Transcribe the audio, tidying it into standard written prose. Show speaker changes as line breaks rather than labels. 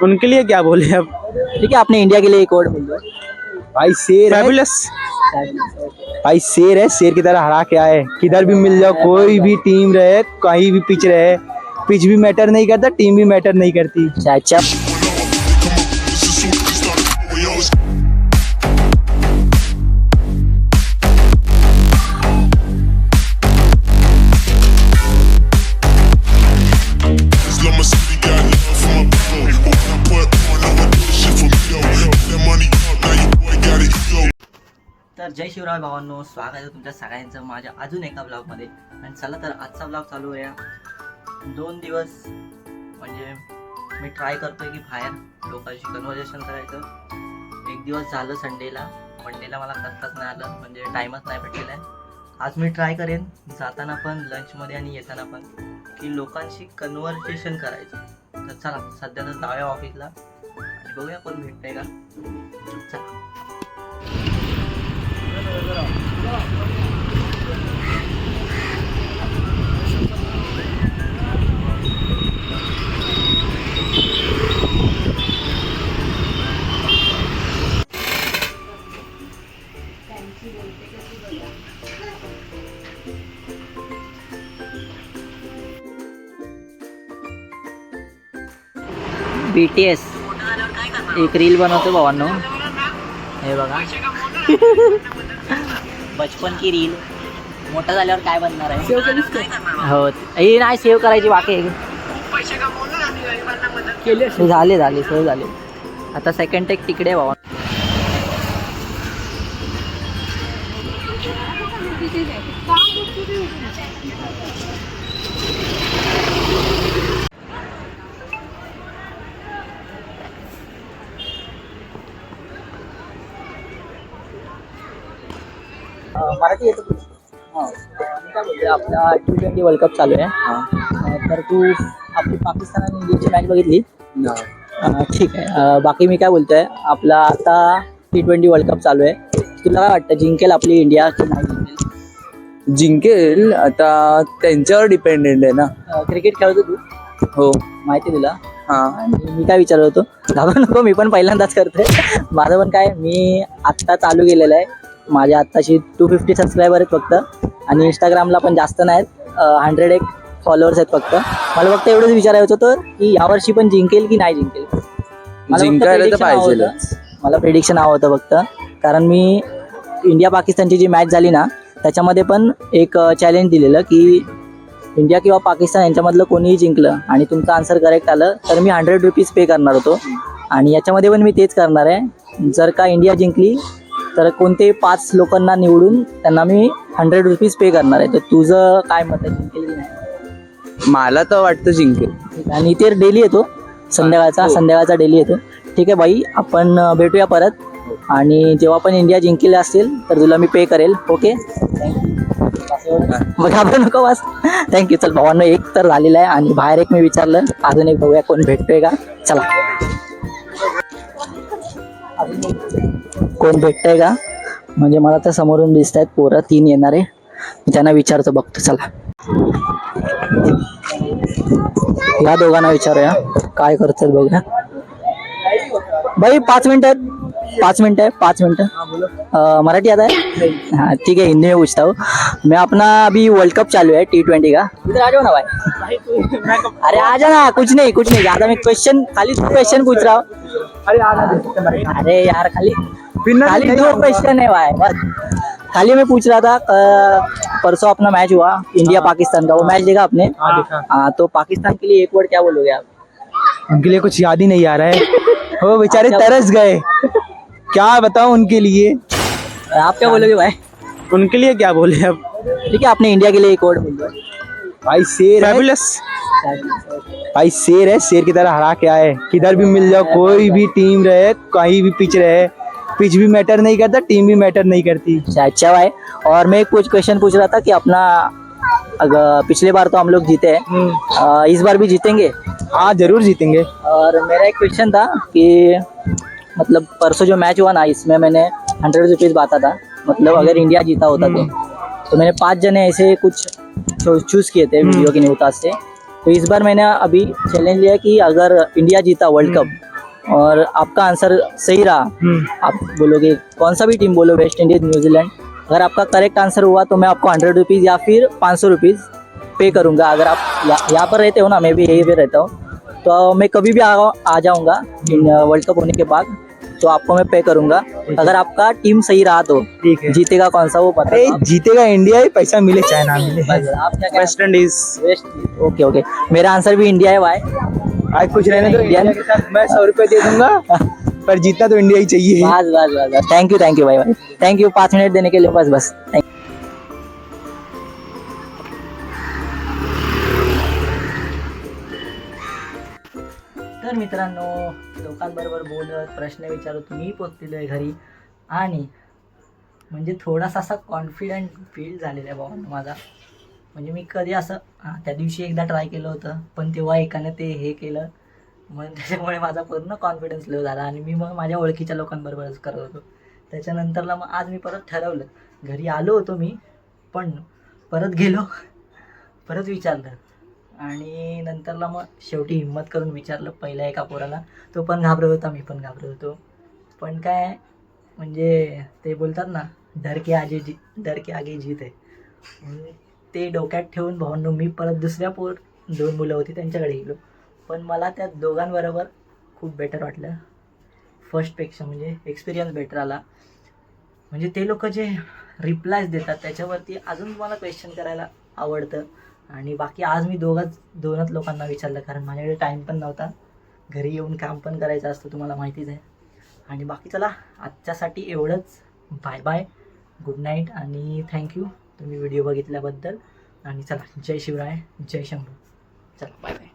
उनके लिए क्या बोले अब।
ठीक है, आपने इंडिया के लिए एक वर्ड बोल दो।
भाई शेर है, भाई शेर है, शेर की तरह हरा के आए। किधर भी मिल जाओ, कोई भी टीम रहे, कहीं भी पिच रहे, पिच भी मैटर नहीं करता, टीम भी मैटर नहीं करती।
अच्छा तर जय शिवराय भावांनो, स्वागत आहे तुमच्या सगळ्यांचं माझ्या अजून एका ब्लॉगमध्ये. आणि चला तर आजचा ब्लॉग चालू आहे. 2 दिवस म्हणजे मी ट्राय करतोय की बाहेर लोकांशी कन्व्हर्सेशन करायचं. 1 दिवस झालं संडेला, मंडेला मला करताच नाही आलं, म्हणजे टाईमच नाही भेटलेला आहे. आज मी ट्राय करेन जाताना पण, लंचमध्ये आणि येताना पण, की लोकांशी कन्व्हर्सेशन करायचं. तर चला सध्या तर जाऊया ऑफिसला आणि बघूया कोण भेटतंय का. चला BTS एक रील बनवतो भावांनो, हे बघा. बचपन की रील मोठा झाल्यावर काय बनणार आहे. हो हे नाही सेव्ह करायची, बाकी झाले सेव्ह झाले. आता सेकंड टेक तिकडे भावा. मराठी येतो. हां काय बोलते, आपला T20 वर्ल्ड कप चालू आहे. तर तू आपली पाकिस्तान आणि इंडियाची मॅच बघितली. ठीक आहे. बाकी मी काय बोलतोय, आपला आता T20 वर्ल्ड कप चालू आहे. तुला काय वाटतं, जिंकेल आपली इंडिया की नाही जिंकेल?
जिंकेल आता त्यांच्यावर डिपेंडेंट आहे ना.
क्रिकेट खेळतो तू?
हो
माहिती तुला.
हां.
आणि मी काय विचारत होतो, घाबरू नको, मी पण पहिल्यांदाच करतोय. माझं पण काय, मी आत्ता चालू केलेलं आहे. माझ्या आत्ताशी 250 सबस्क्रायबर आहेत फक्त, आणि इंस्टाग्रामला पण जास्त नाहीत, 101 फॉलोअर्स आहेत फक्त. मला फक्त एवढंच विचारायचं होतं की यावर्षी पण जिंकेल की नाही जिंकेल. मला प्रेडिक्शन हवं होतं फक्त, कारण मी इंडिया पाकिस्तानची जी मॅच झाली ना, त्याच्यामध्ये पण एक चॅलेंज दिलेलं की इंडिया किंवा पाकिस्तान यांच्यामधलं कोणीही जिंकलं आणि तुमचं आन्सर करेक्ट आलं तर मी 100 रुपीज पे करणार होतो. आणि याच्यामध्ये पण मी तेच करणार आहे. जर का इंडिया जिंकली तर कोणतेही 5 लोकांना निवडून त्यांना मी 100 रुपीज पे करणार आहे. तर तुझं काय मत आहे, जिंकेल की नाही?
मला तर वाटतं जिंकेल.
आणि इथे डेली येतो, संध्याकाळचा डेली येतो. ठीक आहे भाई, आपण भेटूया परत, आणि जेव्हा पण इंडिया जिंकले असतील तर तुला मी पे करेल. Okay, thank you. मग घाबरू नको बस. थँक्यू. चल भावांनो, एक तर झालेलं आहे आणि बाहेर एक मी विचारलं, अजून एक बघूया कोण भेटतोय का. चला, कोण भेटतंय का, म्हणजे मला तर समोरून दिसत आहेत पोरं 3 येणारे. मी त्यांना विचारतो, बघतो. चला या दोघांना विचारूया काय करतात बघूया. भाई 5 मिनट. मराठी आता है? हाँ ठीक है, हिंदी में पूछता हूँ मैं. अपना अभी वर्ल्ड कप चालू है T20 का. इधर आ जाओ ना भाई. अरे आ जाना, कुछ नहीं ज़्यादा. मैं खाली 2 क्वेश्चन पूछ रहा हूँ. अरे यार खाली 2 क्वेश्चन है भाई, बस. खाली मैं पूछ रहा था, परसों अपना मैच हुआ इंडिया पाकिस्तान का, वो मैच देखा आपने? हाँ, तो पाकिस्तान के लिए एक वर्ड क्या बोलोगे आप?
उनके लिए कुछ याद ही नहीं आ रहा है. वो बेचारे तरस गए, क्या बताऊं उनके लिए.
आप क्या बोलोगे भाई?
उनके लिए क्या बोले अब.
ठीक है, आपने इंडिया के लिए एक वर्ड बोल दो.
भाई शेर है, भाई शेर है, शेर की तरह हरा के आए. किधर भी मिल जाओ, कोई भी टीम रहे, कहीं भी पिच रहे, पिच भी मैटर नहीं करता, टीम भी मैटर नहीं करती.
अच्छा भाई. और मैं कुछ क्वेश्चन पूछ रहा था कि अपना, अगर पिछले बार तो हम लोग जीते हैं, इस बार भी जीतेंगे?
हाँ जरूर जीतेंगे.
और मेरा एक क्वेश्चन था कि मतलब परसों जो मैच हुआ ना, इसमें मैंने 100 रुपीज़ बांटा था. मतलब अगर इंडिया जीता होता तो मैंने 5 जने ऐसे कुछ चूज़ किए थे वीडियो के न्यूज़ से. तो इस बार मैंने अभी चैलेंज लिया कि अगर इंडिया जीता वर्ल्ड कप और आपका आंसर सही रहा, आप बोलोगे कौन सा भी टीम बोलो, वेस्ट इंडीज, न्यूजीलैंड, अगर आपका करेक्ट आंसर हुआ तो मैं आपको 100 रुपीज़ या फिर 500 रुपीज़ पे करूँगा। अगर आप यहाँ पर रहते हो ना, मैं भी यहीं पे रहता हूँ, तो मैं कभी भी आ जाऊँगा वर्ल्ड कप होने के बाद, तो आपको मैं पे करूँगा। अगर आपका टीम सही रहा तो
ठीक है।
जीतेगा कौन सा वो पता
अरे
है?
जीतेगा इंडिया ही, पैसा मिले चाहे ना मिले।
आप क्या
West Indies.
West, okay okay, मेरा आंसर भी इंडिया है भाई।
आज कुछ रहने तो इंडिया के साथ मैं 100 रुपये दे दूंगा, पर जीतना तो इंडिया ही चाहिए।
बस बस बस बस, थैंक यू भाई भाई, थैंक यू 5 मिनट देने के लिए, बस बस थैंक। तर मित्रांनो, लोकांबरोबर बोलत, प्रश्न विचारत मी पोचलेलो आहे घरी, आणि म्हणजे थोडासा असा कॉन्फिडंट फील झालेला आहे भावांनो माझा. म्हणजे मी कधी असं त्या दिवशी एकदा ट्राय केलं होतं, पण तेव्हा एकानं ते हे केलं, मग त्याच्यामुळे माझा पूर्ण कॉन्फिडन्स लो झाला आणि मी मग माझ्या ओळखीच्या लोकांबरोबरच करत होतो. त्याच्यानंतरला मग आज मी परत ठरवलं, घरी आलो होतो मी, पण परत गेलो, परत विचारलं, आणि नंतरला मग शेवटी हिंमत करून विचारलं पहिल्या एका पोराला. तो पण घाबरत होता, मी पण घाबरत होतो, पण काय म्हणजे ते बोलतात ना, डर के आगे जीत आहे. म्हणून ते डोक्यात ठेवून भावांनो मी परत दुसऱ्या 2 मुलं होती त्यांच्याकडे गेलो, पण मला त्या दोघांबरोबर खूप बेटर वाटलं फर्स्टपेक्षा. म्हणजे एक्सपिरियन्स बेटर आला. म्हणजे ते लोक जे रिप्लायज देतात त्याच्यावरती अजून मला क्वेश्चन करायला आवडतं. आणि बाकी आज मी दोनच लोकांना विचारलं, कारण माझ्याकडे टाईम पण नव्हता, घरी येऊन काम पण करायचं असतं, तुम्हाला माहितीच आहे. आणि बाकी चला, आजच्यासाठी एवढंच. बाय बाय, गुड नाईट, आणि थँक्यू तुम्ही व्हिडिओ बघितल्याबद्दल. आणि चला, जय शिवराय, जय शंभू. चला बाय बाय.